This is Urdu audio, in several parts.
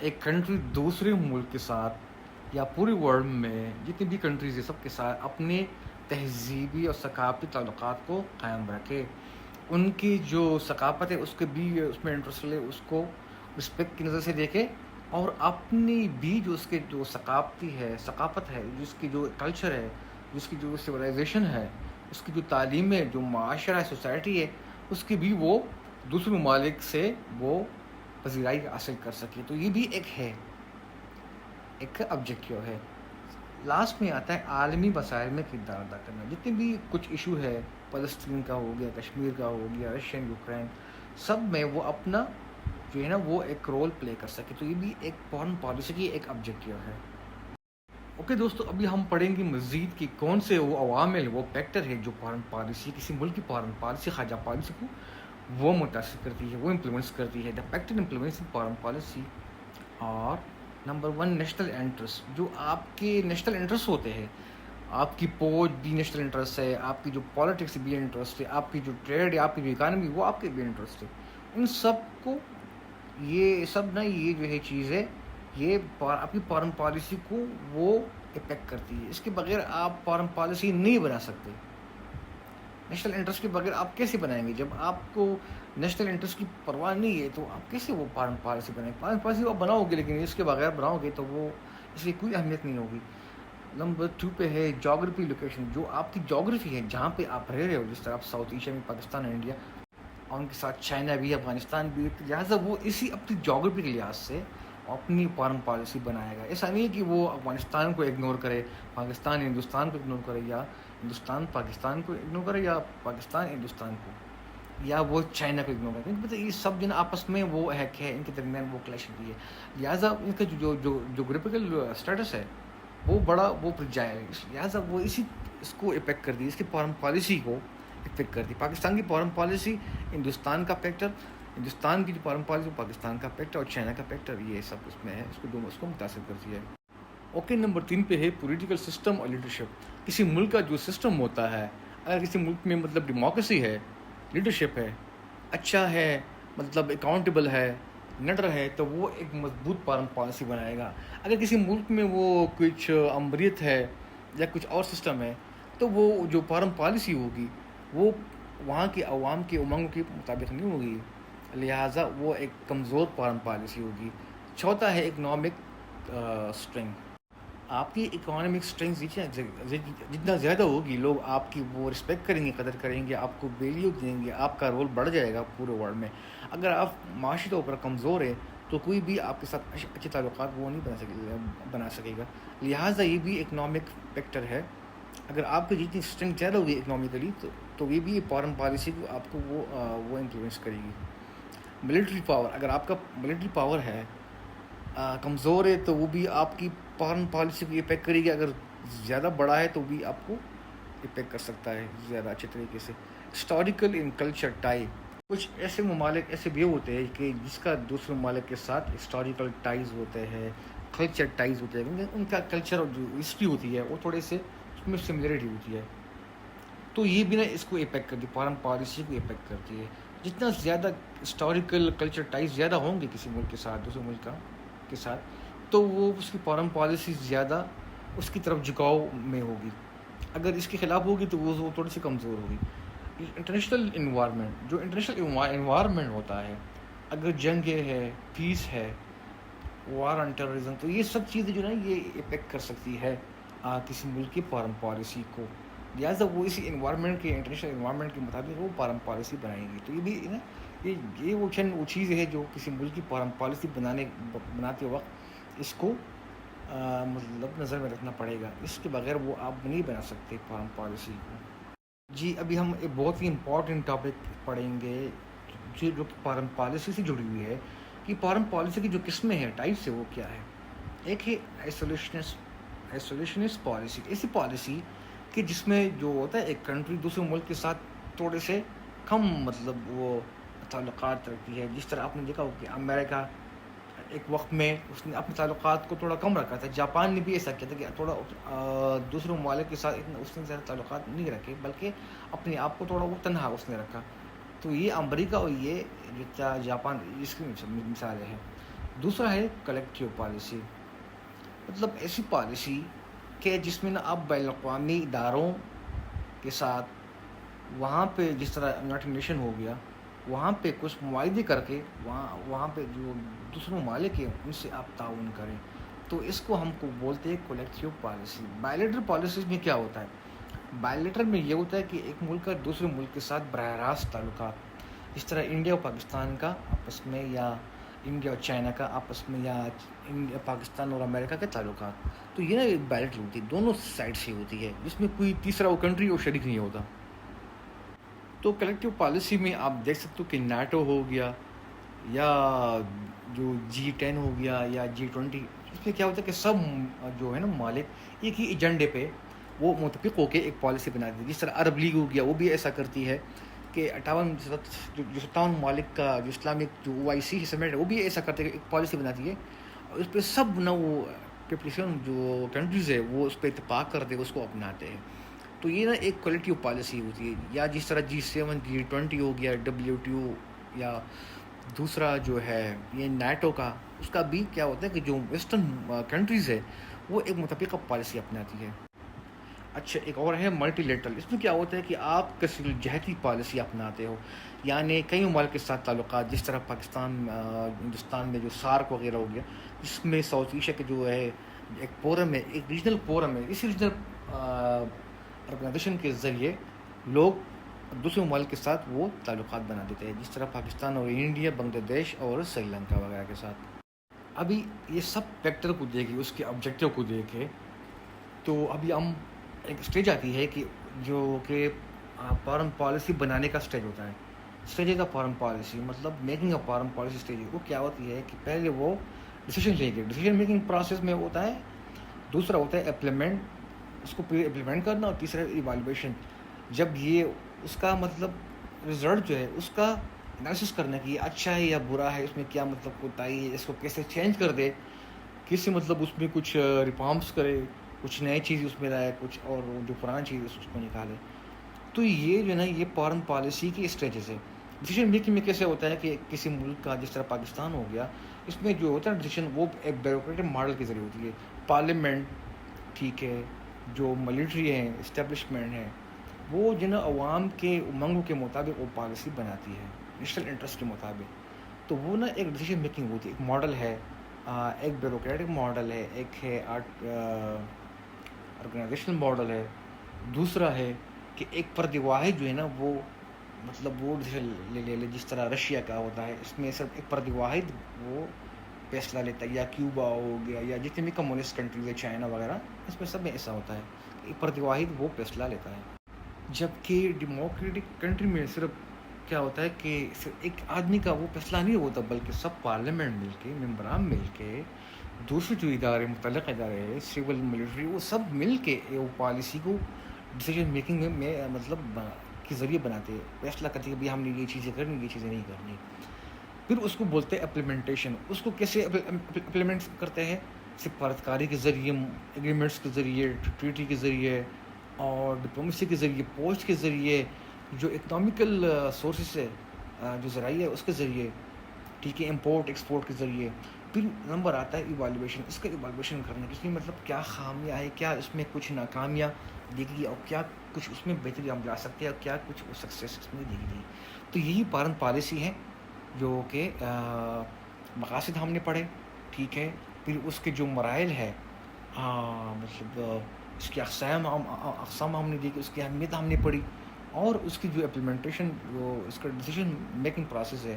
ایک کنٹری دوسرے ملک کے ساتھ یا پورے ورلڈ میں جتنی بھی کنٹریز ہیں سب کے ساتھ اپنے تہذیبی اور ثقافتی تعلقات کو قائم رکھے. ان کی جو ثقافت ہے اس کے بھی اس میں انٹرسٹ لے, اس کو رسپیکٹ کی نظر سے دیکھے, اور اپنی بھی جو اس کے جو ثقافت ہے, جس کی جو کلچر ہے, جس کی جو سویلائزیشن ہے, اس کی جو تعلیم ہے, جو معاشرہ ہے, سوسائٹی ہے, اس کی بھی وہ دوسرے ممالک سے وہ پذیرائی حاصل کر سکے. تو یہ بھی ایک آبجیکٹیو ہے. لاسٹ میں آتا ہے عالمی مسائل میں کردار ادا کرنا. جتنے بھی کچھ ایشو ہے, فلسطین کا ہو گیا, کشمیر کا ہو گیا, رشین یوکرین, سب میں وہ اپنا جو ہے نا وہ ایک رول پلے کر سکے. تو یہ بھی ایک فارن پالیسی کی ایک آبجیکٹیو ہے. اوکے دوستو, ابھی ہم پڑھیں گے مزید کہ کون سے وہ عوامل, وہ فیکٹر ہے جو فارن پالیسی, کسی ملک کی فارن پالیسی, خارجہ پالیسی کو وہ متاثر کرتی ہے, وہ امپلیمنٹس کرتی ہے. The factor implements foreign policy. اور نمبر 1 نیشنل انٹرسٹ. جو آپ کے نیشنل انٹرسٹ ہوتے ہیں, آپ کی فوج بھی نیشنل انٹرسٹ ہے, آپ کی جو پالیٹکس بھی انٹرسٹ ہے, آپ کی جو ٹریڈ ہے, آپ کی جو اکانومی وہ آپ کے بھی انٹرسٹ ہے. ان سب کو یہ سب نا یہ جو ہے چیز ہے, یہ آپ کی فارن پالیسی کو وہ افیکٹ کرتی ہے. اس کے بغیر آپ فارن پالیسی نہیں بنا سکتے. نیشنل انٹرسٹ کے بغیر آپ کیسے بنائیں گے؟ جب آپ کو نیشنل انٹرسٹ کی پرواہ نہیں ہے تو آپ کیسے وہ فارن پالیسی بنائیں گے؟ فارن پالیسی آپ بناؤ گے لیکن اس کے بغیر بناؤ گے تو وہ اس کی کوئی اہمیت نہیں ہوگی. نمبر 2 پہ ہے جغرافی لوکیشن. جو آپ کی جغرافی ہے, جہاں پہ آپ رہ رہے ہو, جس طرح آپ ساؤتھ ایشیا میں پاکستان اور انڈیا, اور ان کے ساتھ چائنا بھی, افغانستان بھی, لہٰذا وہ اسی اپنی جغرافی کے لحاظ سے اپنی فارن پالیسی بنائے گا. ایسا نہیں کہ وہ افغانستان کو اگنور کرے, پاکستان ہندوستان کو اگنور کرے, یا ہندوستان پاکستان کو اگنور کرے, یا پاکستان ہندوستان کو, یا وہ چائنا کو اگنور کرے. کیونکہ یہ سب جن آپس میں وہ ہے, ان کے درمیان وہ کلیش بھی ہے. لہٰذا ان کا جو جغرافیکل اسٹیٹس ہے وہ بڑا وہ جائے, لہٰذا وہ اس کو افیکٹ کر دی, اس کی فارن پالیسی کو افیکٹ کر دی. پاکستان کی فارن پالیسی ہندوستان کا فیکٹر, ہندوستان کی جو فارن پالیسی پاکستان کا فیکٹر, اور چائنا کا فیکٹر, یہ سب اس میں ہے, اس کو متاثر کرتی ہے. اوکے, نمبر 3 پہ ہے پولیٹیکل سسٹم اور لیڈرشپ. کسی ملک کا جو سسٹم ہوتا ہے, اگر کسی ملک میں مطلب ڈیموکریسی ہے, لیڈرشپ ہے, اچھا ہے, مطلب اکاؤنٹیبل ہے, لیڈر ہے, تو وہ ایک مضبوط فارن پالیسی بنائے گا. اگر کسی ملک میں وہ کچھ امریت ہے یا کچھ اور سسٹم ہے, تو وہ جو فارن پالیسی ہوگی وہ وہاں کے عوام کے امنگوں کے مطابق نہیں ہوگی, لہٰذا وہ ایک کمزور فارن پالیسی ہوگی. چوتھا ہے اکنامک اسٹرینتھ. آپ کی اکانومک اسٹرینتھ جتنا زیادہ ہوگی, لوگ آپ کی وہ رسپیکٹ کریں گے, قدر کریں گے, آپ کو ویلیو دیں گے, آپ کا رول بڑھ جائے گا پورے ورلڈ میں. اگر آپ معاشی طور پر کمزور ہیں تو کوئی بھی آپ کے ساتھ اچھے تعلقات وہ نہیں بنا سکے گا. لہٰذا یہ بھی اکنامک فیکٹر ہے. اگر آپ کی جتنی اسٹرینتھ زیادہ ہوگی اکنامکلی تو یہ بھی فارن پالیسی کو آپ کو وہ انفلوئنس کرے گی. Military power. اگر آپ کا ملٹری پاور ہے کمزور ہے تو وہ بھی آپ کی فارن پالیسی کو افیکٹ کرے گی. اگر زیادہ بڑا ہے تو بھی آپ کو افیکٹ کر سکتا ہے زیادہ اچھے طریقے سے. ہسٹوریکل ان کلچر ٹائی. کچھ ایسے ممالک ایسے بھی ہوتے ہیں کہ جس کا دوسرے ممالک کے ساتھ ہسٹوریکل ٹائز ہوتے ہیں, کلچر ٹائز ہوتے ہیں. ان کا کلچر اور جو ہسٹری ہوتی ہے وہ تھوڑے سے اس میں سملیرٹی ہوتی ہے, تو یہ بھی نا اس کو افیکٹ کرتی ہے, فارن پالیسی کو افیکٹ کرتی ہے. جتنا زیادہ ہسٹوریکل کلچر ٹائز زیادہ ہوں گے کسی ملک کے ساتھ, دوسرے ملک کے ساتھ, تو وہ اس کی فارن پالیسی زیادہ اس کی طرف جھکاؤ میں ہوگی. اگر اس کے خلاف ہوگی تو وہ تھوڑی سی کمزور ہوگی. International environment. جو انٹرنیشنل انوائرمنٹ ہوتا ہے, اگر جنگیں ہے, پیس ہے, وار آن ٹیررزم, تو یہ سب چیزیں جو نا یہ افیکٹ کر سکتی ہے کسی ملک کی فارن پالیسی کو. لہٰذا وہ اسی انوائرمنٹ کے, انٹرنیشنل انوائرمنٹ کے مطابق وہ فارن پالیسی بنائیں گی. تو یہ بھی نا یہ وہ چیز ہے جو کسی ملک کی فارن پالیسی بناتے وقت اس کو مطلب نظر میں رکھنا پڑے گا. اس کے بغیر وہ آپ نہیں بنا سکتے فارن پالیسی کو. جی, ابھی ہم ایک بہت ہی امپورٹنٹ ٹاپک پڑھیں گے جو کہ فارن پالیسی سے جڑی ہوئی ہے, کہ فارن پالیسی کی جو قسمیں ہیں, ٹائپس ہے, وہ کیا ہے. ایک ہے آئسولیشنسٹ پالیسی. ایسی پالیسی کہ جس میں جو ہوتا ہے ایک کنٹری دوسرے ملک کے ساتھ تھوڑے سے کم مطلب وہ تعلقات رکھتی ہے. جس طرح آپ نے دیکھا ہو کہ امریکہ ایک وقت میں اس نے اپنے تعلقات کو تھوڑا کم رکھا تھا. جاپان نے بھی ایسا کیا تھا کہ تھوڑا دوسرے ممالک کے ساتھ اتنا اس نے زیادہ تعلقات نہیں رکھے, بلکہ اپنے آپ کو تھوڑا وہ تنہا اس نے رکھا. تو یہ امریکہ اور یہ جو جاپان اس کی مثالیں ہیں. دوسرا ہے کلیکٹیو پالیسی، مطلب ایسی پالیسی کہ جس میں نا آپ بین الاقوامی اداروں کے ساتھ وہاں پہ جس طرح یونائٹڈ نیشن ہو گیا، وہاں پہ کچھ معاہدے کر کے وہاں پہ جو دوسرے ممالک ہیں ان سے آپ تعاون کریں، تو اس کو ہم کو بولتے ہیں کولیکٹیو پالیسی۔ بائیلیٹرل پالیسیز میں کیا ہوتا ہے؟ بائیلیٹرل میں یہ ہوتا ہے کہ ایک ملک کا دوسرے ملک کے ساتھ براہ راست تعلقات، جس طرح انڈیا اور پاکستان کا آپس میں، یا انڈیا اور چائنا کا آپس میں، یا انڈیا پاکستان اور امریکہ کے تعلقات، تو یہ نا ایک بائیلیٹرل ہوتی ہے، دونوں سائڈ سے ہوتی ہے، جس میں کوئی تیسرا وہ کنٹری اور شریک نہیں ہوتا۔ تو کلیکٹیو پالیسی میں آپ دیکھ سکتے ہو کہ نیٹو ہو گیا، یا جو G10 ہو گیا، یا G20، اس میں کیا ہوتا ہے کہ سب جو ہے نا ممالک ایک ہی ایجنڈے پہ وہ متفق ہو کے ایک پالیسی بناتی ہے۔ جس طرح عرب لیگ ہو گیا، وہ بھی ایسا کرتی ہے کہ 57 ممالک کا جو اسلامک جو OIC سمیٹ ہے، وہ بھی ایسا کرتے ہیں کہ ایک پالیسی بناتی ہے، اور اس پہ سب نہ وہ پیپلیشن جو کنٹریز ہے وہ اس پہ اتفاق کرتے ہیں، اس کو اپناتے ہیں۔ تو یہ نا ایک کولیکٹیو پالیسی ہوتی ہے۔ یا جس طرح G7 G20 ہو گیا، WTO، یا دوسرا جو ہے یہ نیٹو کا، اس کا بھی کیا ہوتا ہے کہ جو ویسٹرن کنٹریز ہے وہ ایک متفقہ پالیسی اپناتی ہے۔ اچھا، ایک اور ہے ملٹی لیٹرل۔ اس میں کیا ہوتا ہے کہ آپ کسی جہتی پالیسی اپناتے ہو، یعنی کئی ممالک کے ساتھ تعلقات، جس طرح پاکستان ہندوستان میں جو سارک وغیرہ ہو گیا، جس میں ساؤتھ ایشیا کے جو ہے ایک فورم ہے، ایک ریجنل فورم ہے، اس ریجنل آرگنائزیشن کے ذریعے لوگ دوسرے ممالک کے ساتھ وہ تعلقات بنا دیتے ہیں، جس طرح پاکستان اور انڈیا، بنگلہ دیش اور سری لنکا وغیرہ کے ساتھ۔ ابھی یہ سب فیکٹر کو دیکھے، اس کے آبجیکٹیو کو دیکھے، تو ابھی ہم ایک اسٹیج آتی ہے کہ فارن پالیسی بنانے کا اسٹیج ہوتا ہے۔ اسٹیج کا فارن پالیسی مطلب making a foreign policy stage, وہ کیا ہوتی ہے کہ پہلے وہ ڈیسیژن لیں گے، ڈیسیژن میکنگ پروسیس میں ہوتا ہے، دوسرا ہوتا ہے امپلیمنٹ، اس کو پھر امپلیمنٹ کرنا، اور تیسرا ایوالویشن۔ جب یہ اس کا مطلب رزلٹ جو ہے اس کا انالیسس کرنا کہ یہ اچھا ہے یا برا ہے، اس میں کیا مطلب کوتاہی ہے، اس کو کیسے چینج کر دے، کسی مطلب اس میں کچھ ریفارمس کرے، کچھ نئی چیز اس میں لائے، کچھ اور جو پرانی چیز اس کو نکالے۔ تو یہ جو ہے نا یہ فارن پالیسی کی اسٹیجز ہے۔ ڈیسیژن میکنگ میں کیسے ہوتا ہے کہ کسی ملک کا، جس طرح پاکستان ہو گیا، اس میں جو ہوتا ہے ڈیسیژن وہ ایک بیوروکریٹک ماڈل کے ذریعے ہوتی ہے۔ پارلیمنٹ، ٹھیک ہے، جو ملٹری ہیں، اسٹیبلشمنٹ ہے، وہ جو نا عوام کے امنگوں کے مطابق وہ پالیسی بناتی ہے، نیشنل انٹرسٹ کے مطابق۔ تو وہ نا ایک ڈیسیژن میکنگ ہوتی ہے، ایک ماڈل ہے، ایک بیوروکریٹک ماڈل ہے، ایک ہے آرگنائزیشنل ماڈل ہے، دوسرا ہے کہ ایک فرد واحد جو ہے نا وہ مطلب وہ ڈیسیژن لے لے، جس طرح رشیا کا ہوتا ہے، اس میں صرف ایک فرد واحد وہ فیصلہ لیتا ہے، یا کیوبا ہو گیا، یا جتنے بھی کمیونسٹ کنٹریز ہے، چائنا وغیرہ، اس میں سب میں ایسا ہوتا ہے کہ ایک فرد واحد وہ فیصلہ لیتا ہے۔ جبکہ ڈیموکریٹک کنٹری میں صرف کیا ہوتا ہے کہ صرف ایک آدمی کا وہ فیصلہ نہیں ہوتا، بلکہ سب پارلیمنٹ مل کے، ممبران مل کے، دوسرے جو ادارے، متعلق ادارے ہیں، سول ملٹری، وہ سب مل کے وہ پالیسی کو ڈیسیژن میکنگ میں مطلب کے ذریعے بناتے ہیں، فیصلہ کرتے ہیں کہ ہم نے یہ چیزیں کرنی، یہ چیزیں نہیں کرنی۔ پھر اس کو بولتے ہیں اپلیمنٹیشن۔ اس کو کیسے اپلیمنٹ کرتے ہیں؟ سفارتکاری کے ذریعے، ایگریمنٹس کے ذریعے، ٹریٹی کے ذریعے، اور ڈپلومیسی کے ذریعے، پوسٹ کے ذریعے، جو اکنامیکل سورسز ہے، جو ذرائع ہے اس کے ذریعے، ٹھیک ہے، امپورٹ ایکسپورٹ کے ذریعے۔ پھر نمبر آتا ہے ایوالویشن۔ اس کا ایوالویشن کرنا، اس میں مطلب کیا خامیاں ہے، کیا اس میں کچھ ناکامیاں دیکھی گئی، اور کیا کچھ اس میں بہتری ہم لا سکتے ہیں، اور کیا کچھ سکسیس اس میں دیکھی گئی۔ تو یہی فارن پالیسی ہے، جو کہ مقاصد ہم نے پڑھے، ٹھیک ہے، پھر اس کے جو مراحل ہے، مطلب اس کی اقسام ہم نے دیکھی، اس کی اہمیت ہم نے پڑھی، اور اس کی جو امپلیمنٹیشن، جو اس کا ڈیسیژن میکنگ پروسیس ہے،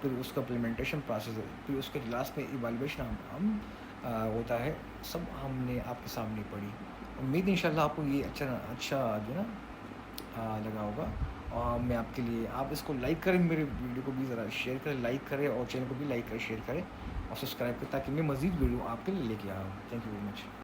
پھر اس کا امپلیمنٹیشن پروسیس ہے، پھر اس کے لاسٹ میں ایوالویشن ہم ہوتا ہے، سب ہم نے آپ کے سامنے پڑھی۔ امید انشاءاللہ آپ کو یہ اچھا جو ہے نا لگا ہوگا، اور میں آپ کے لیے، آپ اس کو لائک کریں، میرے ویڈیو کو بھی ذرا شیئر کریں، لائک کریں، اور چینل کو بھی لائک کریں، شیئر کریں، اور سبسکرائب کریں، تاکہ میں مزید ویڈیو آپ کے لیے لے کے آ رہا ہوں۔ Thank you very much.